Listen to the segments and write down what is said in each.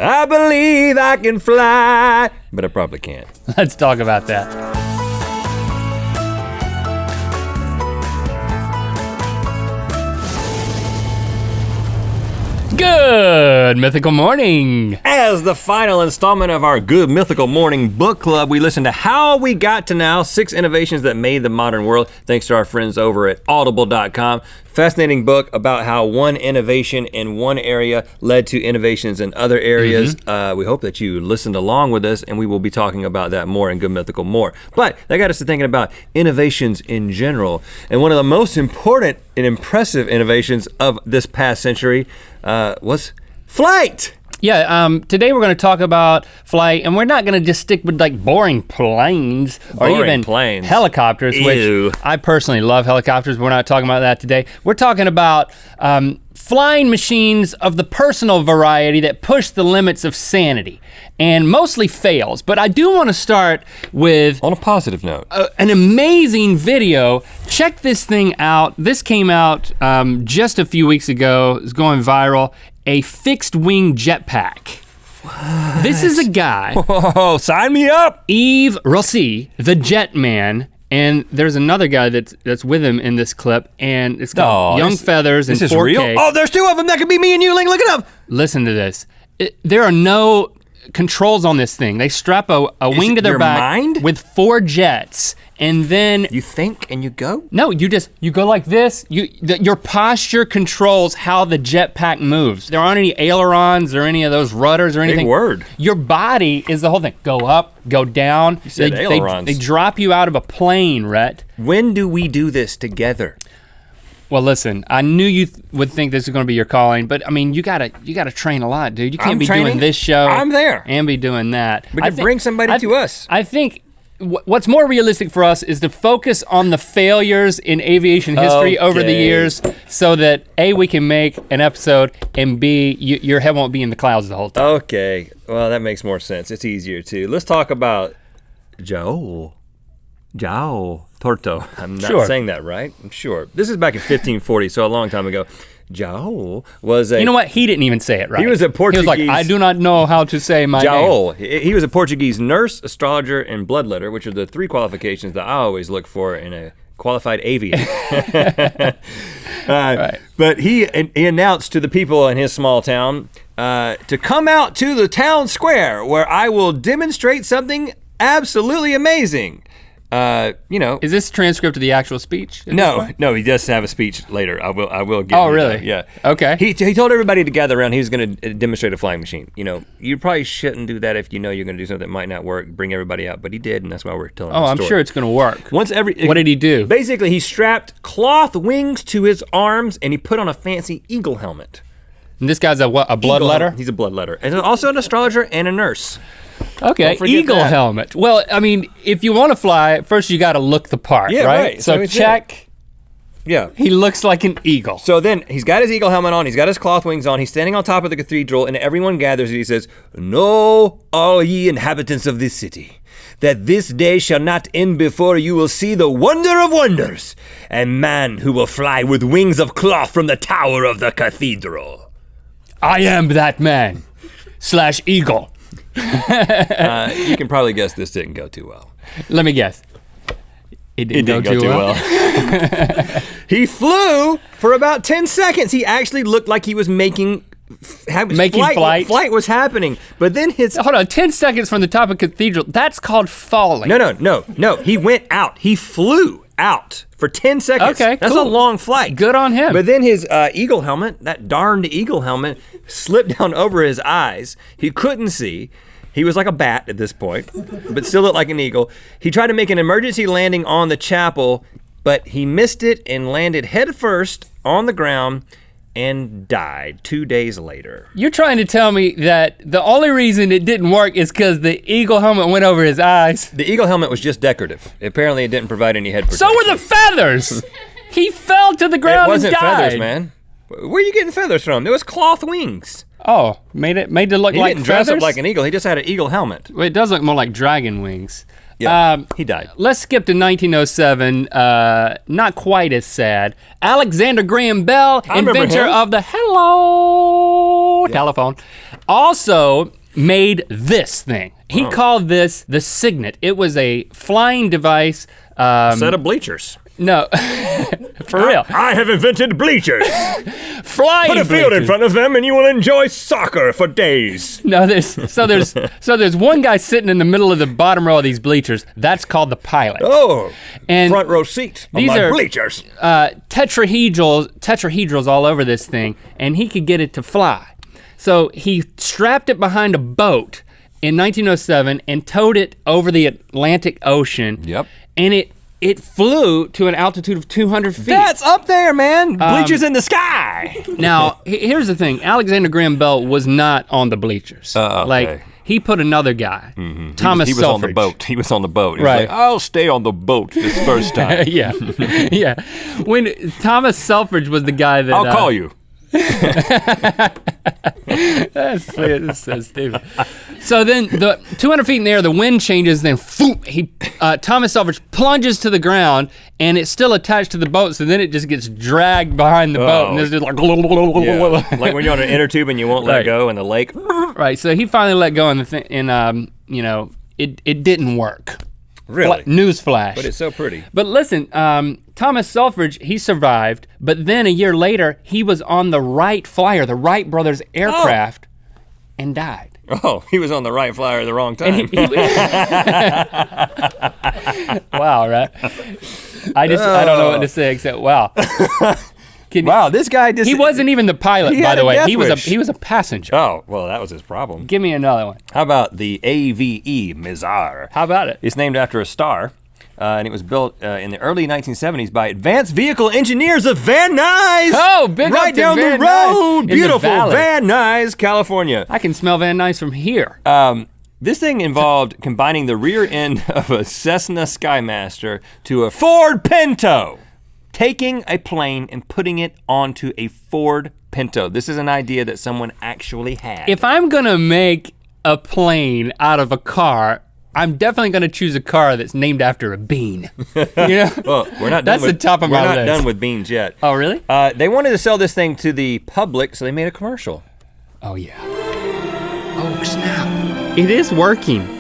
I believe I can fly, but I probably can't. Let's talk about that. Good Mythical Morning. As the final installment of our Good Mythical Morning book club, we listen to How We Got to Now, 6 innovations that made the modern world, thanks to our friends over at audible.com. Fascinating book about how one innovation in one area led to innovations in other areas. We hope that you listened along with us, and we will be talking about that more in Good Mythical More. But that got us to thinking about innovations in general. And one of the most important and impressive innovations of this past century was flight. Yeah, today we're gonna talk about flight, and we're not gonna just stick with like boring planes or even helicopters, which I personally love helicopters, but we're not talking about that today. We're talking about flying machines of the personal variety that push the limits of sanity and mostly fails. But I do wanna start with— on a positive note. An amazing video. Check this thing out. This came out just a few weeks ago. It's going viral. A fixed wing jetpack. What? This is a guy. Whoa, sign me up. Yves Rossi, the jet man, and there's another guy that's with him in this clip, and it's called Young Feathers in 4K. This is real? Oh, there's 2 of them. That could be me and you, Link. Look it up. Listen to this. There are no controls on this thing. They strap a wing to their back with 4 jets, and then— you think and you go? No, you go like this. Your posture controls how the jetpack moves. There aren't any ailerons or any of those rudders or anything. Big word. Your body is the whole thing. Go up, go down. You said ailerons. They drop you out of a plane, Rhett. When do we do this together? Well, listen, I knew you would think this is gonna be your calling, but I mean, you gotta train a lot, dude. You can't be doing this show. I'm there. And be doing that. We could bring somebody to us. I think what's more realistic for us is to focus on the failures in aviation history over the years, so that A, we can make an episode, and B, your head won't be in the clouds the whole time. Okay, well that makes more sense. It's easier too. Let's talk about Joao Torto. I'm not saying that right, I'm sure. This is back in 1540, so a long time ago. Joao was a— you know what, he didn't even say it right. He was a Portuguese— he was like, I do not know how to say my name. He was a Portuguese nurse, astrologer, and bloodletter, which are the 3 qualifications that I always look for in a qualified aviator. Right. But he announced to the people in his small town to come out to the town square where I will demonstrate something absolutely amazing. Is this a transcript of the actual speech? No, he does have a speech later. I will give you. Oh, really? That. Yeah. Okay. He told everybody to gather around. He was going to demonstrate a flying machine. You know, you probably shouldn't do that if you know you're going to do something that might not work. Bring everybody out, but he did, and that's why we're telling the story. I'm sure it's going to work. What did he do? Basically, he strapped cloth wings to his arms, and he put on a fancy eagle helmet. And this guy's a bloodletter? He's a bloodletter, and also an astrologer and a nurse. Okay, eagle helmet. Well, I mean, if you want to fly, first you got to look the part, right? So check. Yeah. He looks like an eagle. So then he's got his eagle helmet on, he's got his cloth wings on, he's standing on top of the cathedral, and everyone gathers and he says, "Know all ye inhabitants of this city, that this day shall not end before you will see the wonder of wonders, a man who will fly with wings of cloth from the tower of the cathedral." I am that man / eagle. You can probably guess this didn't go too well. Let me guess. It didn't go too well. He flew for about 10 seconds. He actually looked like he was making flight. Flight was happening, but then hold on, 10 seconds from the top of cathedral. That's called falling. No. He went out. He flew out for 10 seconds. Okay, that's a long flight. Good on him. But then his eagle helmet, that darned eagle helmet, slipped down over his eyes. He couldn't see. He was like a bat at this point, but still looked like an eagle. He tried to make an emergency landing on the chapel, but he missed it and landed head first on the ground and died 2 days later. You're trying to tell me that the only reason it didn't work is because the eagle helmet went over his eyes? The eagle helmet was just decorative. Apparently it didn't provide any head protection. So were the feathers! He fell to the ground and died. It wasn't feathers, man. Where are you getting feathers from? It was cloth wings. Oh, made it look like feathers? He didn't dress up like an eagle, he just had an eagle helmet. Well, it does look more like dragon wings. Yeah, he died. Let's skip to 1907. Not quite as sad. Alexander Graham Bell, inventor of the telephone, also made this thing. He called this the Signet. It was a flying device. A set of bleachers. No, for real. I have invented bleachers. Flying Put a field in front of them and you will enjoy soccer for days. No, there's one guy sitting in the middle of the bottom row of these bleachers. That's called the pilot. Oh, and front row seat on my bleachers. Tetrahedrals all over this thing, and he could get it to fly. So he strapped it behind a boat in 1907 and towed it over the Atlantic Ocean. Yep. And it flew to an altitude of 200 feet. That's up there, man. Bleachers in the sky. Now, here's the thing. Alexander Graham Bell was not on the bleachers. Okay. Like, he put another guy, Thomas he was Selfridge. on the boat. He was on the boat. He Right. was like, I'll stay on the boat this first time. Yeah. When Thomas Selfridge was the guy that... I'll call you. That's so stupid. So then, the 200 feet in the air, the wind changes. Then, Thomas Selfridge plunges to the ground, and it's still attached to the boat. So then it just gets dragged behind the boat, and it's just like like when you're on an inner tube and you won't let go in the lake. Right. So he finally let go, and it didn't work. Really? Newsflash. But it's so pretty. But listen, Thomas Selfridge, he survived, but then a year later, he was on the Wright Flyer, the Wright brothers aircraft, and died. Oh, he was on the right flyer at the wrong time. Wow, right? I don't know what to say except wow. Wow, this guy just... He wasn't even the pilot, by the way. He was a passenger. Oh, well, that was his problem. Give me another one. How about the AVE Mizar? How about it? It's named after a star, and it was built in the early 1970s by Advanced Vehicle Engineers of Van Nuys. Oh, big right up to down Van the road. Nuys. Beautiful Valley. Van Nuys, California. I can smell Van Nuys from here. This thing involved combining the rear end of a Cessna Skymaster to a Ford Pinto. Taking a plane and putting it onto a Ford Pinto. This is an idea that someone actually had. If I'm gonna make a plane out of a car, I'm definitely gonna choose a car that's named after a bean. You know? Well, we're not done That's with, the top of my list. We're not done with beans yet. Oh, really? They wanted to sell this thing to the public, so they made a commercial. Oh, yeah. Oh, snap. It is working.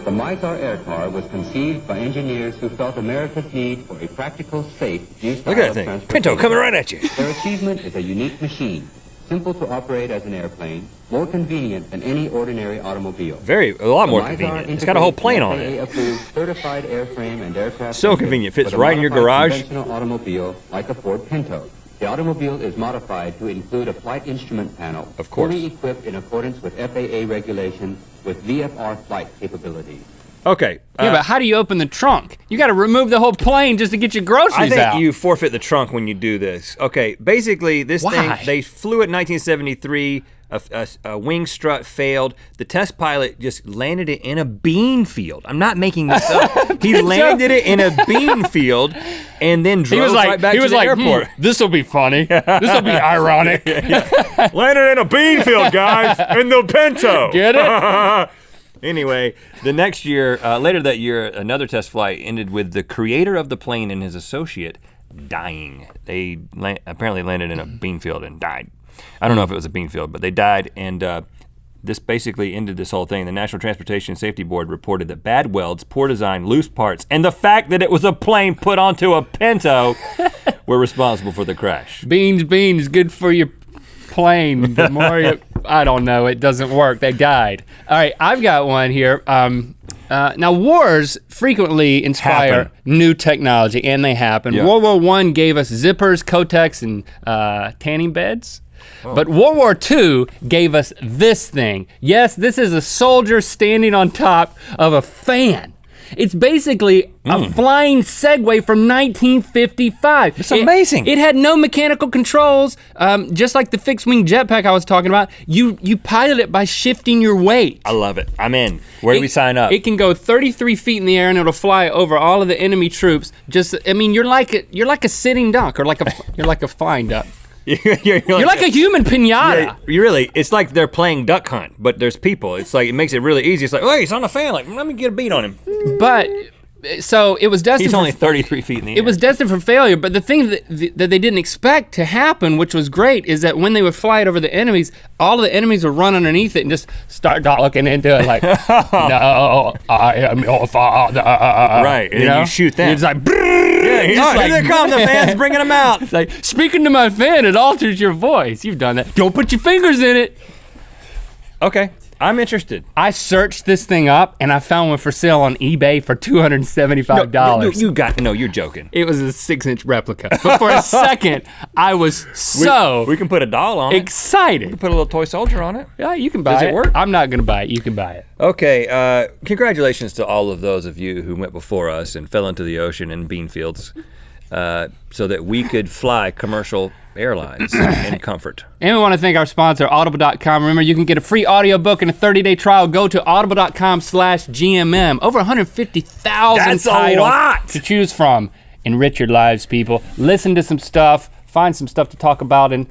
The Mizar air car was conceived by engineers who felt America's need for a practical, safe, new style Look at of that thing. transportation. Pinto coming right at you. Their achievement is a unique machine, simple to operate as an airplane, more convenient than any ordinary automobile. A lot more convenient. It's got a whole plane on it. FAA-approved certified airframe and aircraft. So convenient. Fits right in your garage. Conventional automobile like a Ford Pinto. The automobile is modified to include a flight instrument panel, of course, fully equipped in accordance with FAA regulations with VFR flight capabilities. Okay. Yeah, but how do you open the trunk? You gotta remove the whole plane just to get your groceries out. I think you forfeit the trunk when you do this. Okay, basically this thing, they flew it in 1973, a wing strut failed. The test pilot just landed it in a bean field. I'm not making this up. He landed it in a bean field and then drove right back to the airport. This'll be funny. This'll be ironic. Landed in a bean field, guys, in the Pinto. Get it? Anyway, the next year, later that year, another test flight ended with the creator of the plane and his associate dying. They apparently landed in a bean field and died. I don't know if it was a bean field, but they died, and this basically ended this whole thing. The National Transportation Safety Board reported that bad welds, poor design, loose parts, and the fact that it was a plane put onto a Pinto were responsible for the crash. Beans, good for your plane. The more you, I don't know, it doesn't work. They died. All right, I've got one here. Now, wars frequently inspire new technology, and they happen. Yeah. World War I gave us zippers, Kotex, and tanning beds. Oh. But World War II gave us this thing. Yes, this is a soldier standing on top of a fan. It's basically a flying Segway from 1955. It's amazing. It had no mechanical controls, just like the fixed wing jetpack I was talking about. You pilot it by shifting your weight. I love it. I'm in. Where do we sign up? It can go 33 feet in the air and it'll fly over all of the enemy troops. You're like a sitting duck, or you're like a flying duck. You're like a human pinata. Yeah, you really, it's like they're playing duck hunt, but there's people. It's like, it makes it really easy. It's like, oh, he's on the fan. Like, let me get a beat on him. But, so it was destined He's only 33 feet in the air. It was destined for failure, but the thing that they didn't expect to happen, which was great, is that when they would fly it over the enemies, all of the enemies would run underneath it and just start looking into it like, no, I am your father. Right, and then you shoot them. It's like, here they come, the fan's bringing them out. It's like, speaking to my fan, it alters your voice. You've done that. Don't put your fingers in it. Okay, I'm interested. I searched this thing up and I found one for sale on eBay for $275. No, you're joking. It was a 6-inch replica. But for a second, I was we can put a doll on excited. We can put a little toy soldier on it. Yeah, you can buy it. Does it work? I'm not gonna buy it, you can buy it. Okay, congratulations to all of those of you who went before us and fell into the ocean in bean fields so that we could fly commercial airlines in comfort. And we want to thank our sponsor, Audible.com. Remember, you can get a free audiobook and a 30-day trial. Go to audible.com/GMM. Over 150,000 titles to choose from. Enrich your lives, people. Listen to some stuff. Find some stuff to talk about in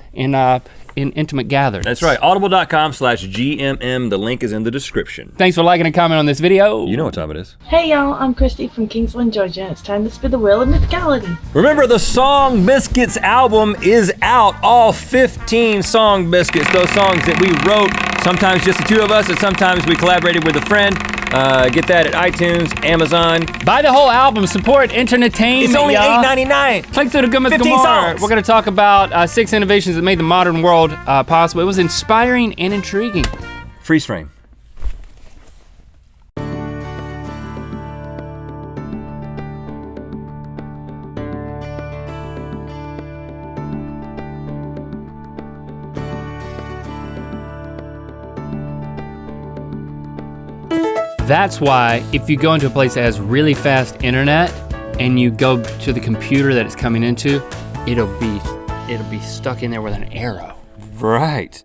intimate gatherings. That's right, audible.com/GMM. The link is in the description. Thanks for liking and commenting on this video. You know what time it is. Hey y'all, I'm Christy from Kingsland, Georgia. It's time to spin the wheel of mythicality. Remember, the Song Biscuits album is out. All 15 Song Biscuits, those songs that we wrote, sometimes just the two of us, and sometimes we collaborated with a friend. Get that at iTunes, Amazon. Buy the whole album, support Internetainers. It's only $8.99. Click through the Good Mythical 15 Morning. songs. We're gonna talk about 6 innovations that made the modern world possible. It was inspiring and intriguing. Freeze frame. That's why if you go into a place that has really fast internet and you go to the computer that it's coming into, it'll be stuck in there with an arrow. Right.